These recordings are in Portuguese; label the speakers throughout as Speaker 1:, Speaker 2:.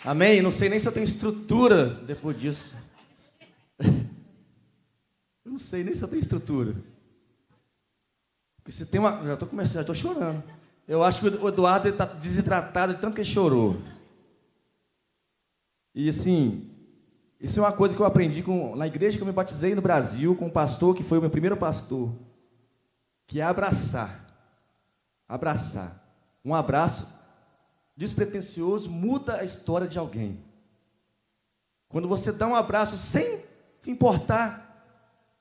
Speaker 1: Amém? Não sei nem se eu tenho estrutura depois disso. Eu não sei nem se eu tenho estrutura. Porque se tem uma... Já estou começando, já estou chorando. Eu acho que o Eduardo está desidratado de tanto que ele chorou. E assim, isso é uma coisa que eu aprendi na igreja que eu me batizei no Brasil, com um pastor que foi o meu primeiro pastor, que é abraçar. Abraçar. Um abraço despretensioso muda a história de alguém. Quando você dá um abraço sem se importar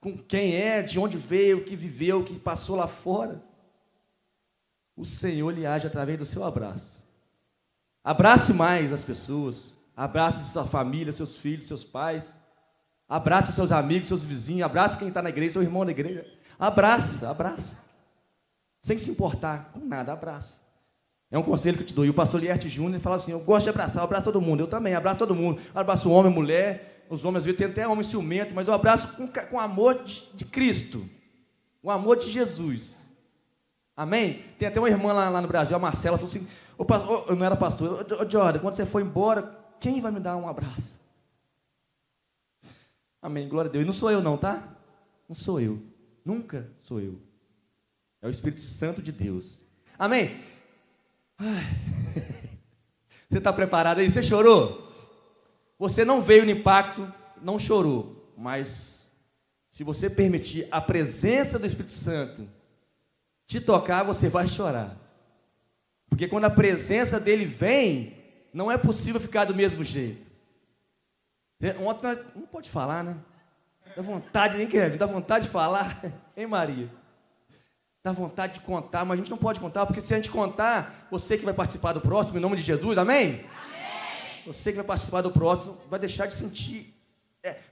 Speaker 1: com quem é, de onde veio, o que viveu, o que passou lá fora, o Senhor lhe age através do seu abraço. Abrace mais as pessoas, abrace sua família, seus filhos, seus pais, abrace seus amigos, seus vizinhos, abrace quem está na igreja, seu irmão na igreja. Abraça, sem se importar com nada, abraça. É um conselho que eu te dou. E o pastor Lierte Júnior falava assim: eu gosto de abraçar, eu abraço todo mundo. Eu também abraço todo mundo. Eu abraço homem, mulher. Os homens às vezes tem até homem ciumento, mas eu abraço com amor de Cristo, o amor de Jesus. Amém? Tem até uma irmã lá no Brasil, a Marcela, falou assim: eu não era pastor, Jordan, quando você for embora, quem vai me dar um abraço? Amém, glória a Deus. E não sou eu não, tá? Não sou eu, nunca sou eu. É o Espírito Santo de Deus. Amém? Você está preparado aí? Você chorou? Você não veio no impacto, não chorou, mas se você permitir a presença do Espírito Santo te tocar, você vai chorar. Porque quando a presença dele vem, não é possível ficar do mesmo jeito. Ontem nós não pode falar, né? Dá vontade, nem quer, dá vontade de falar, hein, Maria? Dá vontade de contar, mas a gente não pode contar, porque se a gente contar, você que vai participar do próximo, em nome de Jesus, amém? Amém. Você que vai participar do próximo, vai deixar de sentir.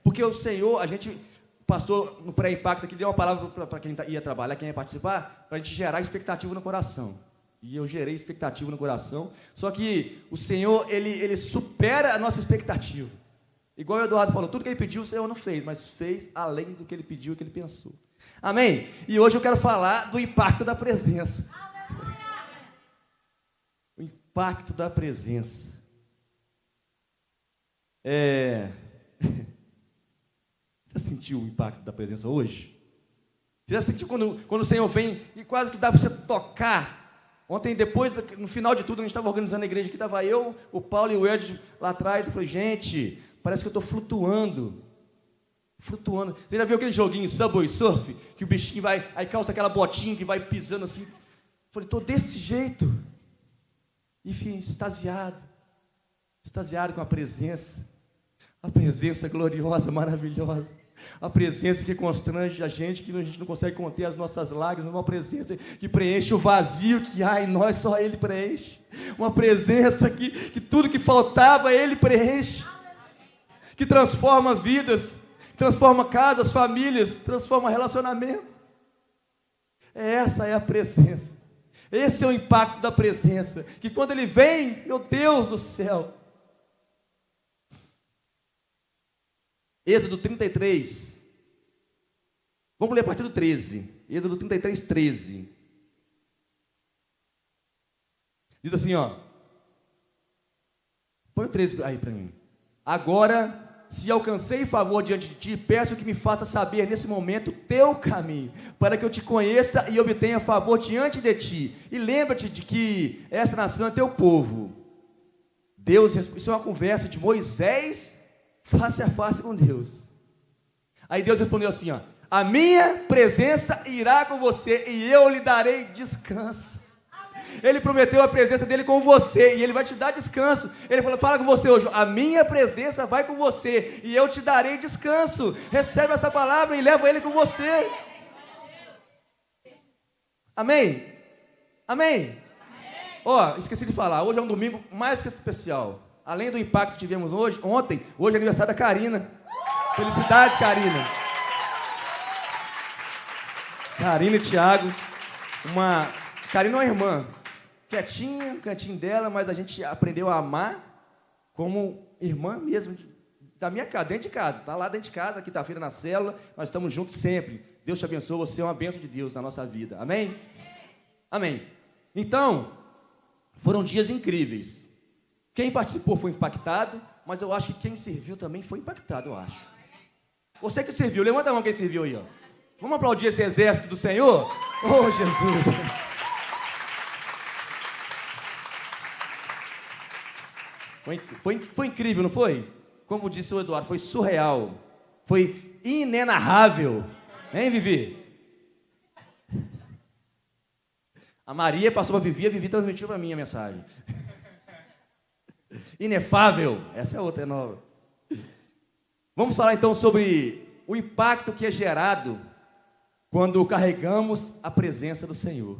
Speaker 1: Porque o Senhor, o pastor no pré-impacto aqui deu uma palavra para quem ia trabalhar, quem ia participar, para a gente gerar expectativa no coração. E eu gerei expectativa no coração, só que o Senhor, ele supera a nossa expectativa. Igual o Eduardo falou, tudo que ele pediu, o Senhor não fez, mas fez além do que ele pediu e que ele pensou. Amém? E hoje eu quero falar do impacto da presença. O impacto da presença. Já sentiu o impacto da presença hoje? Você já sentiu quando o Senhor vem e quase que dá para você tocar? Ontem, depois, no final de tudo, a gente estava organizando a igreja aqui, estava eu, o Paulo e o Ed lá atrás. Eu falei, gente, parece que eu estou flutuando. Flutuando. Você já viu aquele joguinho Subway Surf? Que o bichinho vai, aí calça aquela botinha que vai pisando assim. Falei, estou desse jeito. E fui extasiado com a presença gloriosa, maravilhosa. A presença que constrange a gente não consegue conter as nossas lágrimas. Uma presença que preenche o vazio que há em nós, só Ele preenche. Uma presença que tudo que faltava, Ele preenche. Que transforma vidas, transforma casas, famílias, transforma relacionamentos. Essa é a presença. Esse é o impacto da presença. Que quando Ele vem, meu Deus do céu. Êxodo 33. Vamos ler a partir do 13. Êxodo 33, 13. Diz assim, ó. Põe o 13 aí para mim. Agora, se alcancei favor diante de ti, peço que me faça saber nesse momento teu caminho, para que eu te conheça e obtenha favor diante de ti. E lembra-te de que essa nação é teu povo. Deus, isso é uma conversa de Moisés face a face com Deus. Aí Deus respondeu assim, ó: a minha presença irá com você e eu lhe darei descanso. Ele prometeu a presença dele com você e ele vai te dar descanso. Ele falou, fala com você hoje, a minha presença vai com você e eu te darei descanso. Recebe essa palavra e leva ele com você. Amém? Amém? Ó, esqueci de falar, hoje é um domingo mais que especial. Além do impacto que tivemos hoje é aniversário da Karina. Felicidades, Karina. Karina e Thiago. Karina é uma irmã, quietinha, no cantinho dela, mas a gente aprendeu a amar como irmã mesmo, da minha casa, dentro de casa. Está lá dentro de casa, quinta-feira na célula, nós estamos juntos sempre. Deus te abençoe, você é uma bênção de Deus na nossa vida. Amém? Amém. Então, foram dias incríveis. Quem participou foi impactado, mas eu acho que quem serviu também foi impactado, eu acho. Você que serviu, levanta a mão quem serviu aí, ó. Vamos aplaudir esse exército do Senhor? Oh, Jesus! Foi incrível, não foi? Como disse o Eduardo, foi surreal. Foi inenarrável. Hein, Vivi? A Maria passou para Vivi, a Vivi transmitiu para mim a mensagem. Inefável. Essa é outra, é nova. Vamos falar então sobre o impacto que é gerado quando carregamos a presença do Senhor.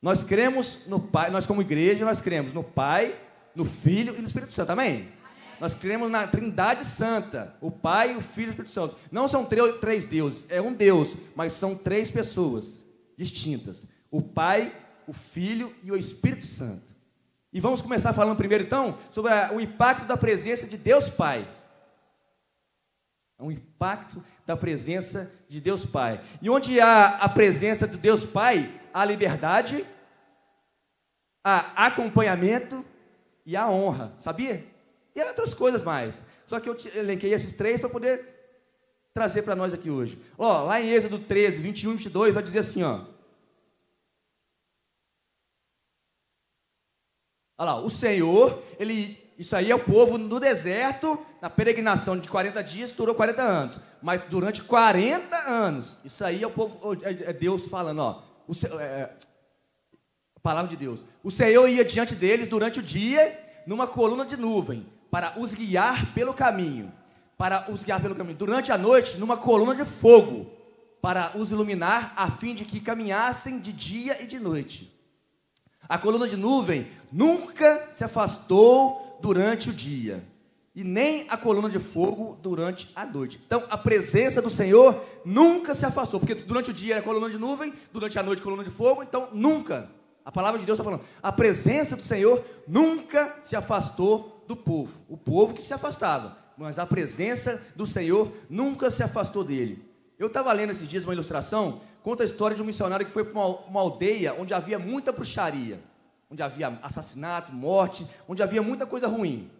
Speaker 1: Nós cremos no Pai, nós como igreja, nós cremos no Pai, no Filho e no Espírito Santo, amém? Nós cremos na Trindade Santa, o Pai, o Filho e o Espírito Santo. Não são três deuses, é um Deus, mas são três pessoas distintas. O Pai, o Filho e o Espírito Santo. E vamos começar falando primeiro então sobre o impacto da presença de Deus Pai. O impacto da presença de Deus Pai. E onde há a presença de Deus Pai, há liberdade, há acompanhamento e há honra, sabia? E há outras coisas mais. Só que eu elenquei esses três para poder trazer para nós aqui hoje. Ó, lá em Êxodo 13, 21 e 22, vai dizer assim, ó. Olha lá, o Senhor, isso aí é o povo no deserto, na peregrinação de 40 dias, durou 40 anos. Mas durante 40 anos, isso aí é o povo, é Deus falando, ó. A palavra de Deus. O Senhor ia diante deles durante o dia, numa coluna de nuvem, para os guiar pelo caminho. Durante a noite, numa coluna de fogo, para os iluminar, a fim de que caminhassem de dia e de noite. A coluna de nuvem nunca se afastou durante o dia, e nem a coluna de fogo durante a noite. Então, a presença do Senhor nunca se afastou, porque durante o dia é coluna de nuvem, durante a noite coluna de fogo, então nunca. A palavra de Deus está falando, a presença do Senhor nunca se afastou do povo. O povo que se afastava, mas a presença do Senhor nunca se afastou dele. Eu estava lendo esses dias uma ilustração, conta a história de um missionário que foi para uma aldeia onde havia muita bruxaria, onde havia assassinato, morte, onde havia muita coisa ruim.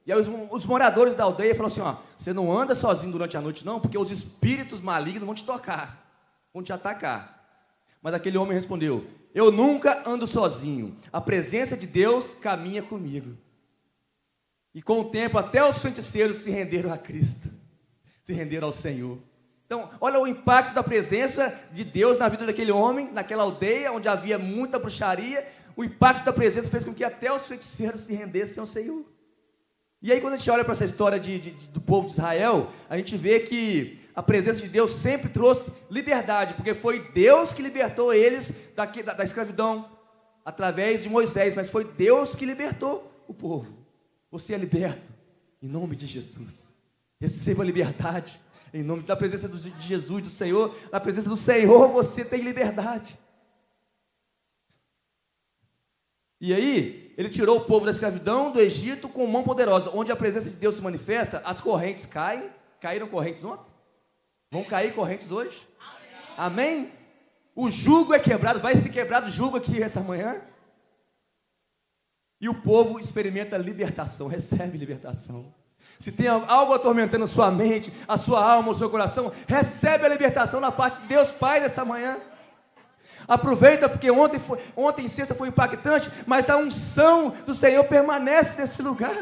Speaker 1: E aí os moradores da aldeia falaram assim, ó, você não anda sozinho durante a noite não, porque os espíritos malignos vão te tocar, vão te atacar. Mas aquele homem respondeu, eu nunca ando sozinho, a presença de Deus caminha comigo. E com o tempo até os feiticeiros se renderam a Cristo, se renderam ao Senhor. Então, olha o impacto da presença de Deus na vida daquele homem, naquela aldeia onde havia muita bruxaria. O impacto da presença fez com que até os feiticeiros se rendessem ao Senhor. E aí, quando a gente olha para essa história do povo de Israel, a gente vê que a presença de Deus sempre trouxe liberdade, porque foi Deus que libertou eles da escravidão, através de Moisés, mas foi Deus que libertou o povo. Você é liberto, em nome de Jesus. Receba a liberdade. Em nome da presença de Jesus, do Senhor, na presença do Senhor, você tem liberdade. E aí, ele tirou o povo da escravidão do Egito com mão poderosa. Onde a presença de Deus se manifesta, as correntes caem. Caíram correntes ontem? Vão cair correntes hoje? Amém? O jugo é quebrado, vai ser quebrado o jugo aqui essa manhã. E o povo experimenta libertação, recebe libertação. Se tem algo atormentando a sua mente, a sua alma, o seu coração, recebe a libertação da parte de Deus Pai nessa manhã. Aproveita, porque ontem em sexta foi impactante, mas a unção do Senhor permanece nesse lugar.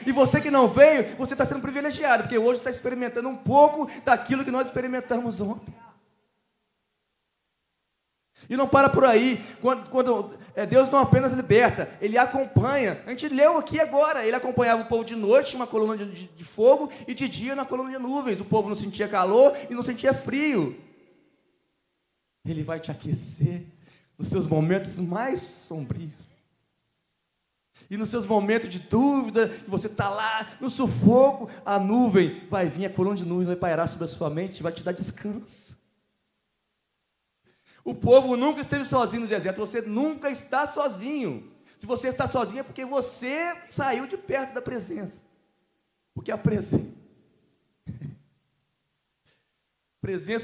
Speaker 1: E você que não veio, você está sendo privilegiado, porque hoje está experimentando um pouco daquilo que nós experimentamos ontem. E não para por aí, quando Deus não apenas liberta, Ele acompanha. A gente leu aqui agora, Ele acompanhava o povo de noite, uma coluna de fogo, e de dia na coluna de nuvens. O povo não sentia calor e não sentia frio. Ele vai te aquecer nos seus momentos mais sombrios. E nos seus momentos de dúvida, que você está lá no sufoco, a nuvem vai vir, a coluna de nuvem vai pairar sobre a sua mente, vai te dar descanso. O povo nunca esteve sozinho no deserto, você nunca está sozinho. Se você está sozinho é porque você saiu de perto da presença. Porque a presença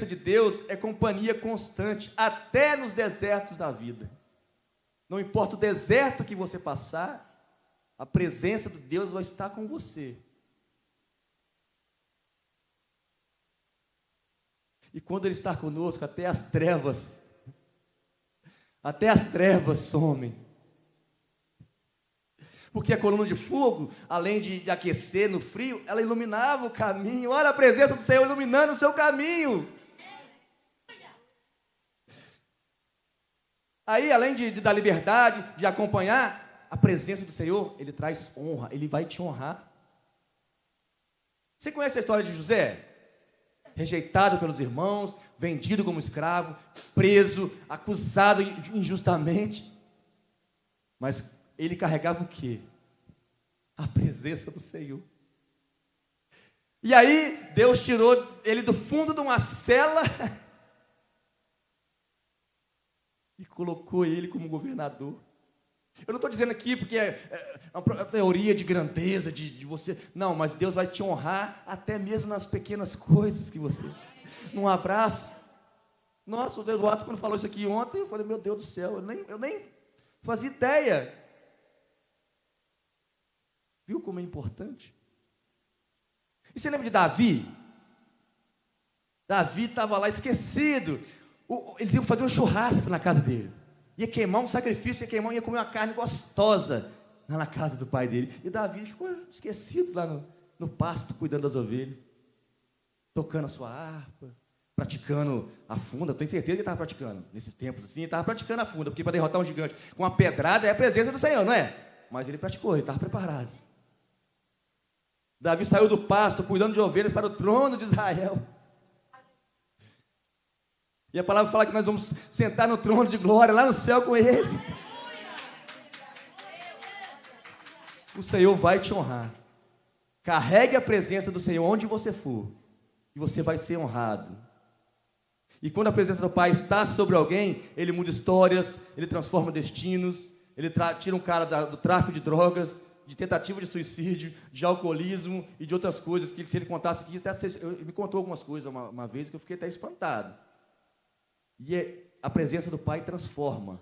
Speaker 1: de Deus é companhia constante, até nos desertos da vida. Não importa o deserto que você passar, A presença de Deus vai estar com você. E quando Ele está conosco, até as trevas somem. Porque a coluna de fogo, além de aquecer no frio, ela iluminava o caminho. Olha a presença do Senhor iluminando o seu caminho. Aí, além de dar liberdade, de acompanhar, a presença do Senhor, Ele traz honra, Ele vai te honrar. Você conhece a história de José? Rejeitado pelos irmãos, vendido como escravo, preso, acusado injustamente. Mas ele carregava o quê? A presença do Senhor. E aí, Deus tirou ele do fundo de uma cela e colocou ele como governador. Eu não estou dizendo aqui porque é uma teoria de grandeza, de você. Não, mas Deus vai te honrar até mesmo nas pequenas coisas que você. Num abraço. Nossa, o Eduardo, quando falou isso aqui ontem, eu falei, meu Deus do céu, eu nem fazia ideia. Viu como é importante? E você lembra de Davi? Davi estava lá esquecido. Ele tinha que fazer um churrasco na casa dele. Ia queimar um sacrifício, ia comer uma carne gostosa lá na casa do pai dele. E Davi ficou esquecido lá no pasto, cuidando das ovelhas, tocando a sua harpa, praticando a funda. Tenho certeza que ele estava praticando, nesses tempos assim, ele estava praticando a funda, porque para derrotar um gigante com uma pedrada é a presença do Senhor, não é? Mas ele praticou, ele estava preparado. Davi saiu do pasto, cuidando de ovelhas para o trono de Israel. E a palavra fala que nós vamos sentar no trono de glória, lá no céu com Ele. O Senhor vai te honrar. Carregue a presença do Senhor onde você for, e você vai ser honrado. E quando a presença do Pai está sobre alguém, Ele muda histórias, Ele transforma destinos, Ele tira um cara do tráfico de drogas, de tentativa de suicídio, de alcoolismo e de outras coisas, que se ele contasse aqui, ele me contou algumas coisas uma vez que eu fiquei até espantado. E a presença do Pai transforma.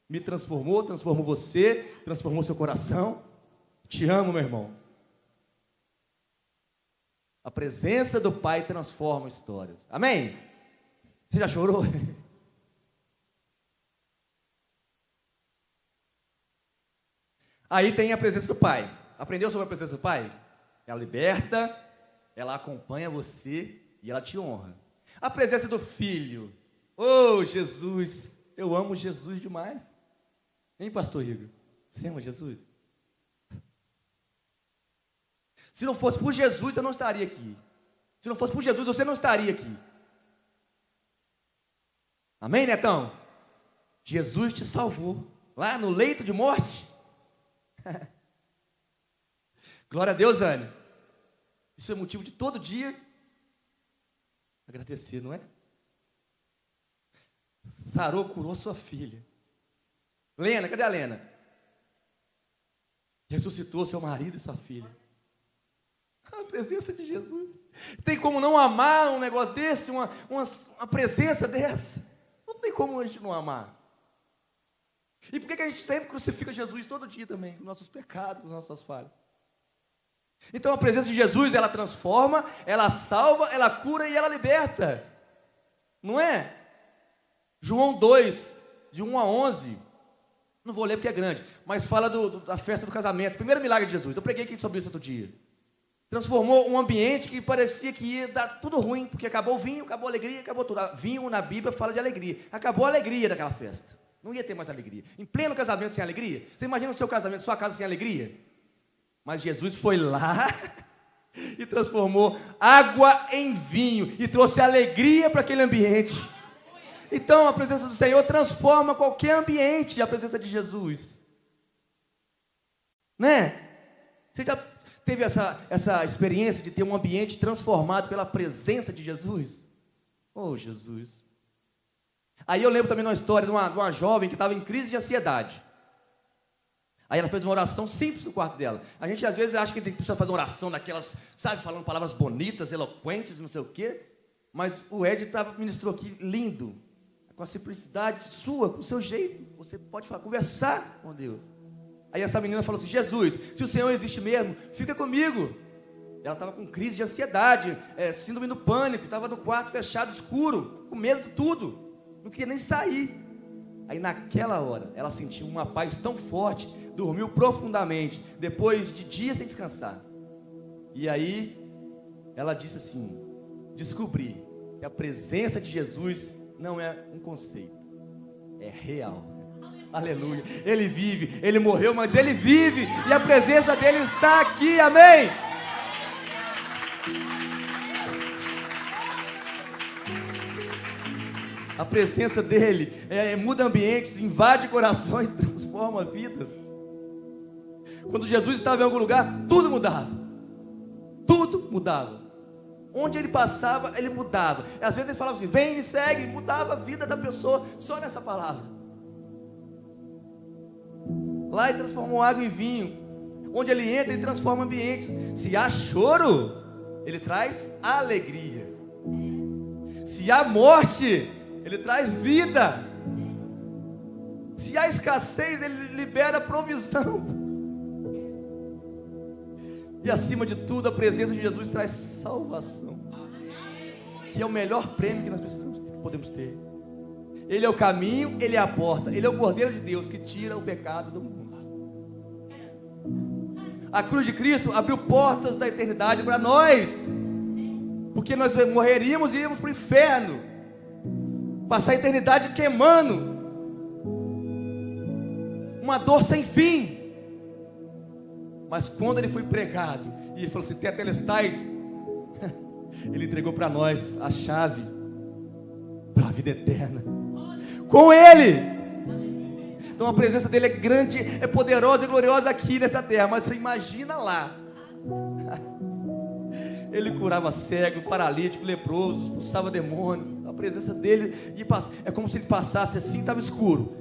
Speaker 1: Me transformou, transformou você, transformou seu coração. Te amo, meu irmão. A presença do Pai transforma histórias. Amém? Você já chorou? Aí tem a presença do Pai. Aprendeu sobre a presença do Pai? Ela liberta, ela acompanha você e ela te honra. A presença do Filho. Oh, Jesus, eu amo Jesus demais. Hein, pastor Igor? Você ama Jesus? Se não fosse por Jesus, eu não estaria aqui. Se não fosse por Jesus, você não estaria aqui. Amém, Netão? Jesus te salvou. Lá no leito de morte. Glória a Deus, Anne. Isso é motivo de todo dia agradecer, não é? Sarou, curou sua filha. Lena, cadê a Lena? Ressuscitou seu marido e sua filha. A presença de Jesus. Tem como não amar um negócio desse, uma presença dessa? Não tem como a gente não amar. E por que a gente sempre crucifica Jesus todo dia também? Com nossos pecados, com nossas falhas. Então a presença de Jesus, ela transforma, ela salva, ela cura e ela liberta. Não é? João 2, de 1 a 11. Não vou ler porque é grande, mas fala da festa do casamento. Primeiro milagre de Jesus. Eu preguei aqui sobre isso outro dia. Transformou um ambiente que parecia que ia dar tudo ruim, porque acabou o vinho, acabou a alegria, acabou tudo. Vinho na Bíblia fala de alegria. Acabou a alegria daquela festa. Não ia ter mais alegria. Em pleno casamento sem alegria. Você imagina o seu casamento, sua casa sem alegria? Mas Jesus foi lá e transformou água em vinho e trouxe alegria para aquele ambiente. Então a presença do Senhor transforma qualquer ambiente, a presença de Jesus. Né? Você já teve essa experiência de ter um ambiente transformado pela presença de Jesus? Oh, Jesus. Aí eu lembro também de uma história de uma jovem que estava em crise de ansiedade. Aí ela fez uma oração simples no quarto dela. A gente às vezes acha que precisa fazer uma oração daquelas, sabe, falando palavras bonitas, eloquentes, não sei o quê. Mas o Ed ministrou aqui lindo, com a simplicidade sua, com o seu jeito. Você pode conversar com Deus. Aí essa menina falou assim: Jesus, se o Senhor existe mesmo, fica comigo. Ela estava com crise de ansiedade, síndrome do pânico, estava no quarto fechado, escuro, com medo de tudo, não queria nem sair. Aí naquela hora, ela sentiu uma paz tão forte, dormiu profundamente, depois de dias sem descansar. E aí, ela disse assim: descobri que a presença de Jesus não é um conceito, é real. Aleluia, Ele vive, Ele morreu, mas Ele vive, e a presença dEle está aqui, amém? A presença dEle muda ambientes, invade corações, transforma vidas. Quando Jesus estava em algum lugar, tudo mudava. Tudo mudava. Onde Ele passava, Ele mudava. Às vezes Ele falava assim: vem, me segue. Mudava a vida da pessoa só nessa palavra. Lá Ele transformou água em vinho. Onde Ele entra, Ele transforma ambientes. Se há choro, Ele traz alegria. Se há morte, Ele traz vida. Se há escassez, Ele libera provisão. E acima de tudo, a presença de Jesus traz salvação, que é o melhor prêmio que nós podemos ter. Ele é o caminho, Ele é a porta, Ele é o Cordeiro de Deus que tira o pecado do mundo. A cruz de Cristo abriu portas da eternidade para nós, porque nós morreríamos e iríamos para o inferno, passar a eternidade queimando, uma dor sem fim. Mas quando Ele foi pregado, e Ele falou assim: tetelestai, Ele entregou para nós a chave para a vida eterna, com Ele. Então a presença dEle é grande, é poderosa e gloriosa aqui nessa terra, mas você imagina lá. Ele curava cego, paralítico, leproso, expulsava demônio. A presença dEle é como se Ele passasse assim, estava escuro.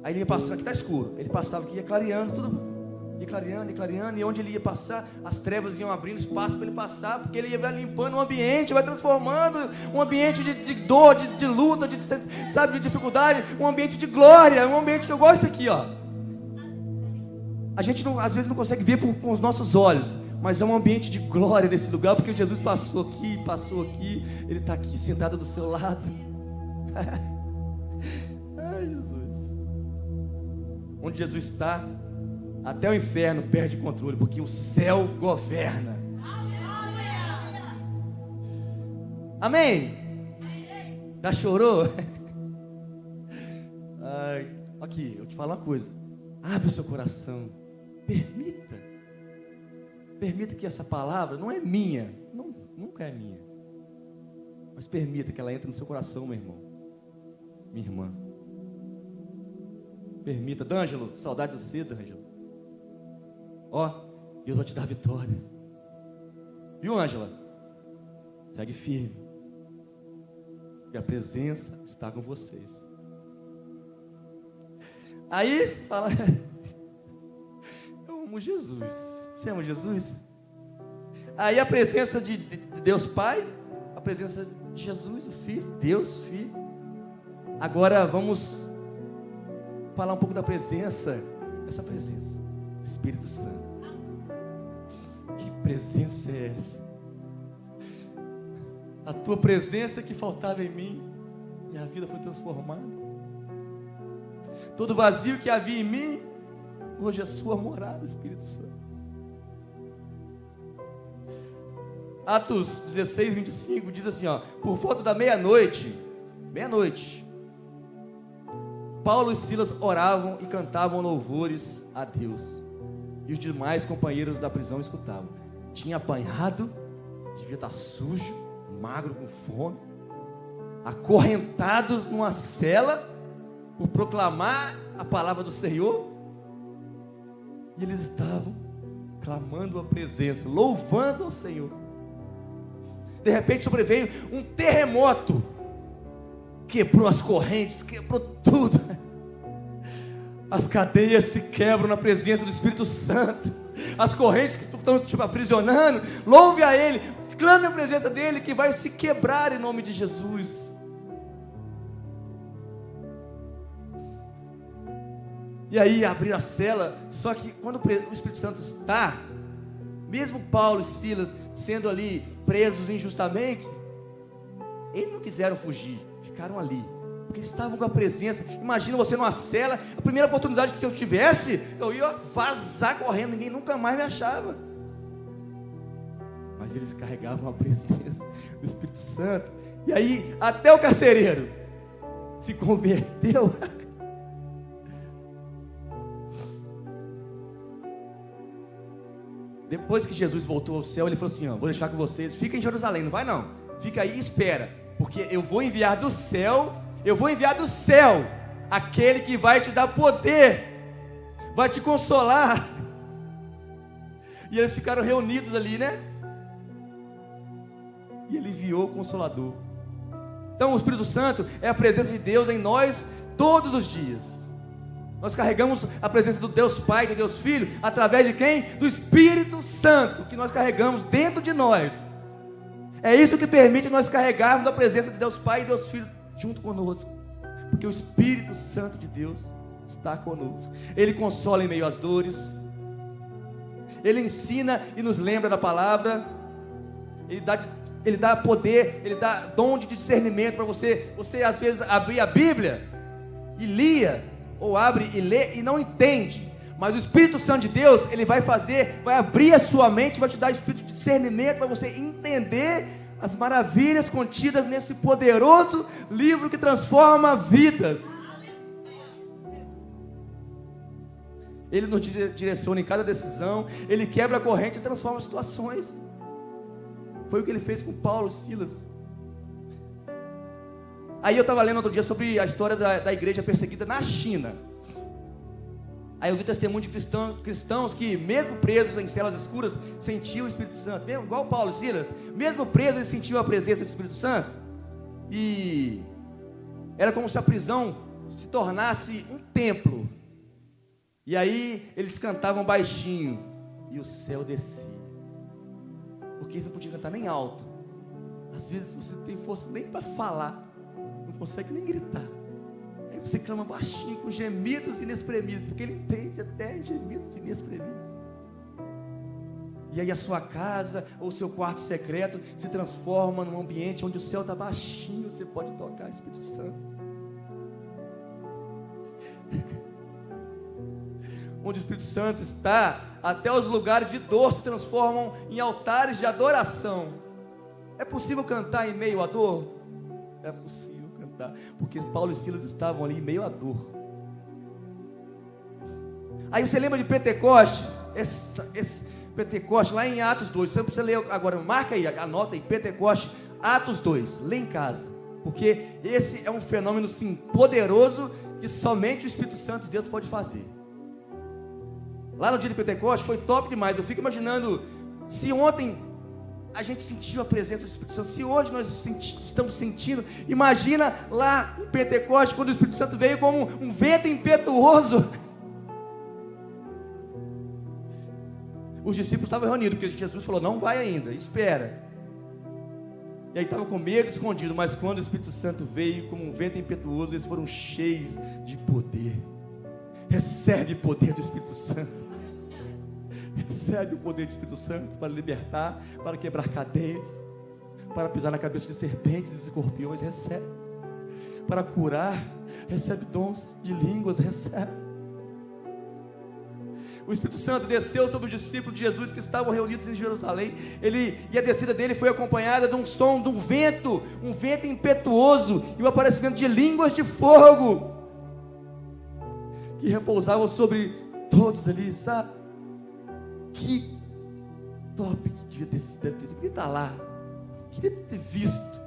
Speaker 1: Aí Ele ia passando, aqui está escuro. Ele passava aqui, ia clareando, tudo ia clareando, e onde Ele ia passar, as trevas iam abrindo espaço para Ele passar, porque Ele ia limpando o ambiente, vai transformando um ambiente de dor, de luta, de dificuldade, um ambiente de glória, um ambiente que eu gosto aqui, ó. A gente às vezes não consegue ver com os nossos olhos, mas é um ambiente de glória nesse lugar, porque Jesus passou aqui, Ele está aqui sentado do seu lado. Ai, Jesus. Onde Jesus está, até o inferno perde controle, porque o céu governa. Amém? Já chorou? Ai, aqui, eu te falo uma coisa: abre o seu coração, permita que essa palavra não é minha, nunca é minha, mas permita que ela entre no seu coração, meu irmão, minha irmã. Permita. D'Angelo, saudade de você, D'Angelo. Deus vai te dar vitória. Viu, Ângela? Segue firme, e a presença está com vocês. Aí fala: eu amo Jesus. Você ama Jesus? Aí a presença de Deus Pai, a presença de Jesus, o Filho, Deus Filho. Agora vamos falar um pouco da presença, essa presença, Espírito Santo. Que presença é essa? A tua presença que faltava em mim, minha vida foi transformada. Todo vazio que havia em mim, hoje é sua morada, Espírito Santo. Atos 16, 25 diz assim, por volta da meia-noite, Paulo e Silas oravam e cantavam louvores a Deus, e os demais companheiros da prisão escutavam. Tinha apanhado, devia estar sujo, magro, com fome, acorrentados numa cela, por proclamar a palavra do Senhor, e eles estavam clamando a presença, louvando ao Senhor. De repente sobreveio um terremoto, quebrou as correntes, quebrou tudo. As cadeias se quebram na presença do Espírito Santo. As correntes que estão te aprisionando, louve a Ele, clame a presença dEle, que vai se quebrar em nome de Jesus. E aí abriram a cela. Só que quando o Espírito Santo está, mesmo Paulo e Silas sendo ali presos injustamente, eles não quiseram fugir, ficaram ali, porque eles estavam com a presença. Imagina você numa cela, a primeira oportunidade que eu tivesse, eu ia vazar correndo, ninguém nunca mais me achava. Mas eles carregavam a presença do Espírito Santo. E aí até o carcereiro se converteu. Depois que Jesus voltou ao céu, ele falou assim: vou deixar com vocês, fica em Jerusalém, não vai não, fica aí e espera, porque eu vou enviar do céu aquele que vai te dar poder, vai te consolar. E eles ficaram reunidos ali, né? E ele enviou o Consolador. Então o Espírito Santo é a presença de Deus em nós todos os dias. Nós carregamos a presença do Deus Pai, do Deus Filho, através de quem? Do Espírito Santo, que nós carregamos dentro de nós. É isso que permite nós carregarmos a presença de Deus Pai e Deus Filho junto conosco, porque o Espírito Santo de Deus está conosco. Ele consola em meio às dores, Ele ensina e nos lembra da palavra, Ele dá poder, Ele dá dom de discernimento para você. Você às vezes abrir a Bíblia e lia, ou abre e lê e não entende, mas o Espírito Santo de Deus, Ele vai abrir a sua mente, vai te dar espírito de discernimento para você entender as maravilhas contidas nesse poderoso livro que transforma vidas. Ele nos direciona em cada decisão, Ele quebra a corrente e transforma situações. Foi o que Ele fez com Paulo e Silas. Aí eu estava lendo outro dia sobre a história da igreja perseguida na China. Aí eu vi testemunho de cristãos que, mesmo presos em celas escuras, sentiam o Espírito Santo, mesmo, igual Paulo e Silas, mesmo presos eles sentiam a presença do Espírito Santo, e era como se a prisão se tornasse um templo. E aí eles cantavam baixinho, e o céu descia, porque eles não podiam cantar nem alto. Às vezes você não tem força nem para falar, não consegue nem gritar, aí você clama baixinho, com gemidos inexprimíveis, porque Ele entende até gemidos inexprimíveis. E aí a sua casa, ou o seu quarto secreto, se transforma num ambiente onde o céu está baixinho, você pode tocar o Espírito Santo. Onde o Espírito Santo está, até os lugares de dor se transformam em altares de adoração. É possível cantar em meio à dor? É possível, porque Paulo e Silas estavam ali em meio à dor. Aí você lembra de Pentecostes? Esse Pentecostes lá em Atos 2, você precisa ler agora, marca aí, anota aí, Pentecostes, Atos 2, lê em casa, porque esse é um fenômeno sim, poderoso, que somente o Espírito Santo de Deus pode fazer. Lá no dia de Pentecostes foi top demais. Eu fico imaginando, se ontem a gente sentiu a presença do Espírito Santo, se hoje nós estamos sentindo, imagina lá em Pentecostes, quando o Espírito Santo veio como um vento impetuoso. Os discípulos estavam reunidos, porque Jesus falou: não vai ainda, espera. E aí estavam com medo, escondido, mas quando o Espírito Santo veio como um vento impetuoso, eles foram cheios de poder. Recebe o poder do Espírito Santo. Recebe o poder do Espírito Santo para libertar, para quebrar cadeias, para pisar na cabeça de serpentes e escorpiões. Recebe. Para curar, recebe dons de línguas, recebe. O Espírito Santo desceu sobre os discípulos de Jesus que estavam reunidos em Jerusalém. E a descida dele foi acompanhada de um som, de um vento impetuoso, e o aparecimento de línguas de fogo, que repousavam sobre todos ali, sabe? Que top que deve ter. Eu queria estar lá, queria ter visto.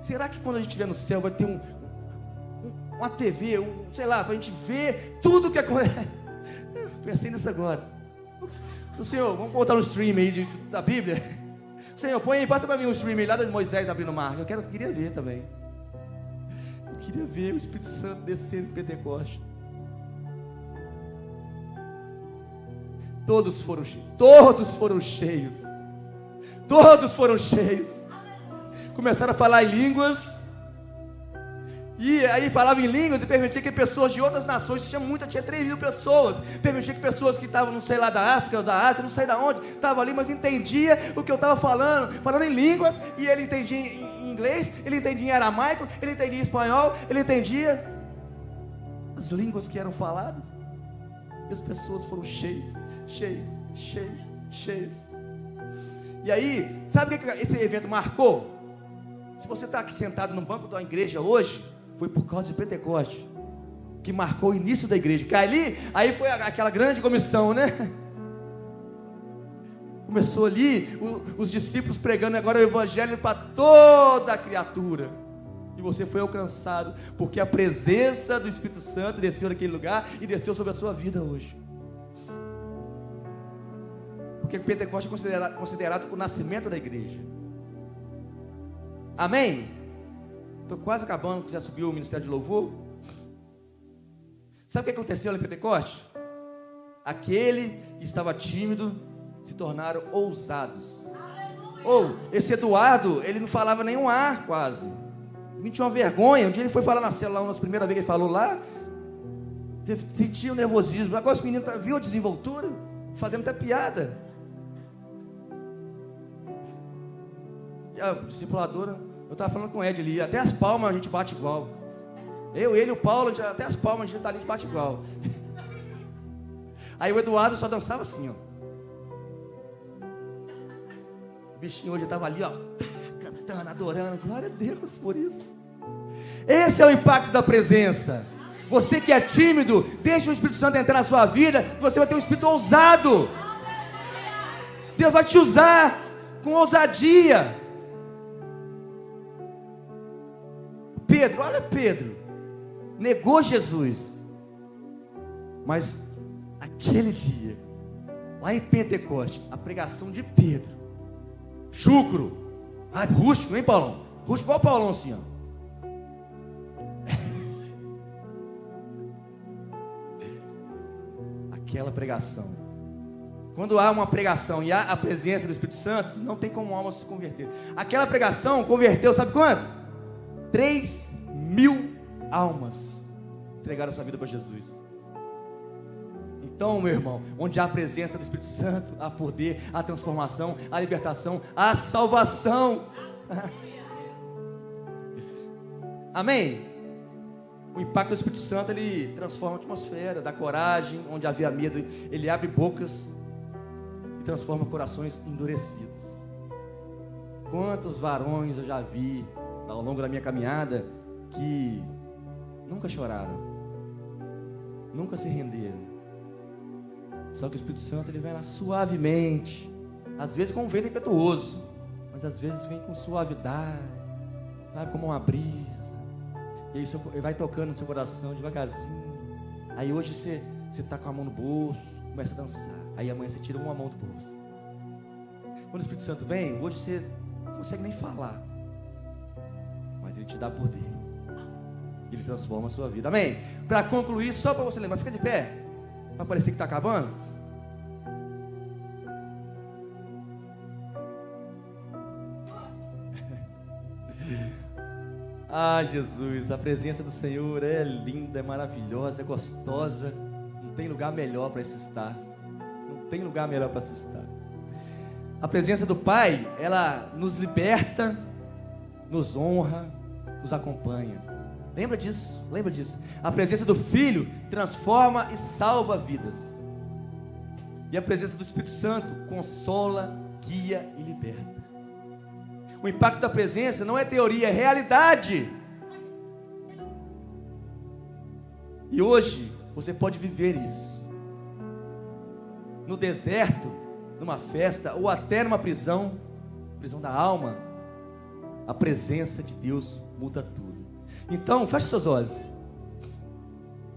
Speaker 1: Será que quando a gente estiver no céu vai ter uma TV, sei lá, para a gente ver tudo que acontece? Pensei nisso agora. O Senhor, vamos botar no stream aí da Bíblia. Senhor, põe aí, passa para mim um stream aí lá de Moisés abrindo o mar. Eu queria ver também. Eu queria ver o Espírito Santo descendo em Pentecostes. Todos foram cheios. Todos foram cheios. Todos foram cheios. Começaram a falar em línguas. E aí falava em línguas e permitia que pessoas de outras nações, tinha 3.000 pessoas, permitia que pessoas que estavam, não sei lá, da África ou da Ásia, não sei da onde, estavam ali, mas entendia o que eu estava falando em línguas, e ele entendia em inglês, ele entendia em aramaico, ele entendia em espanhol, ele entendia as línguas que eram faladas, e as pessoas foram cheias. E aí, sabe o que esse evento marcou? Se você está aqui sentado no banco da igreja hoje, foi por causa de Pentecoste, que marcou o início da igreja. Que aí foi aquela grande comissão, né? Começou ali, os discípulos pregando agora o evangelho para toda a criatura. E você foi alcançado, porque a presença do Espírito Santo desceu naquele lugar e desceu sobre a sua vida hoje. Porque Pentecoste é considerado o nascimento da igreja. Amém? Estou quase acabando, quiser subir o ministério de louvor. Sabe o que aconteceu em Pentecoste? Aquele que estava tímido se tornaram ousados. Esse Eduardo, ele não falava nenhum ar quase. Me tinha uma vergonha. Um dia ele foi falar na célula, na primeira vez que ele falou lá, sentia o nervosismo. Agora os meninos viu a desenvoltura, fazendo até piada. E a discipuladora, eu estava falando com o Ed ali, até as palmas a gente bate igual. Ele, o Paulo, até as palmas a gente está ali, bate igual. Aí o Eduardo só dançava assim, ó. O bichinho hoje estava ali, ó, cantando, adorando. Glória a Deus por isso. Esse é o impacto da presença. Você que é tímido, deixa o Espírito Santo entrar na sua vida, você vai ter um espírito ousado. Deus vai te usar com ousadia. Pedro, olha Pedro, negou Jesus, mas aquele dia, lá em Pentecoste, a pregação de Pedro, chucro, rústico, hein Paulão? Rústico igual o Paulão assim, ó. Aquela pregação, quando há uma pregação e há a presença do Espírito Santo, não tem como a alma se converter. Aquela pregação converteu, sabe quantos? 3.000 almas entregaram sua vida para Jesus. Então, meu irmão, onde há a presença do Espírito Santo, há poder, há transformação, há libertação, há salvação. Amém? O impacto do Espírito Santo, ele transforma a atmosfera, dá coragem, onde havia medo, ele abre bocas e transforma corações endurecidos. Quantos varões eu já vi ao longo da minha caminhada que nunca choraram, nunca se renderam. Só que o Espírito Santo, ele vem lá suavemente, às vezes com um vento impetuoso, mas às vezes vem com suavidade, sabe, como uma brisa. E aí ele vai tocando no seu coração devagarzinho. Aí hoje você está com a mão no bolso, começa a dançar. Aí amanhã você tira uma mão do bolso. Quando o Espírito Santo vem, hoje você não consegue nem falar, mas ele te dá poder, ele transforma a sua vida. Amém? Para concluir, só para você lembrar, fica de pé, para parecer que está acabando. Ah, Jesus, a presença do Senhor é linda, é maravilhosa, é gostosa. Não tem lugar melhor para se estar. Não tem lugar melhor para se estar. A presença do Pai, ela nos liberta, nos honra, nos acompanha. Lembra disso? Lembra disso? A presença do Filho transforma e salva vidas. E a presença do Espírito Santo consola, guia e liberta. O impacto da presença não é teoria, é realidade. E hoje você pode viver isso. No deserto, numa festa ou até numa prisão da alma, a presença de Deus muda tudo. Então, feche seus olhos.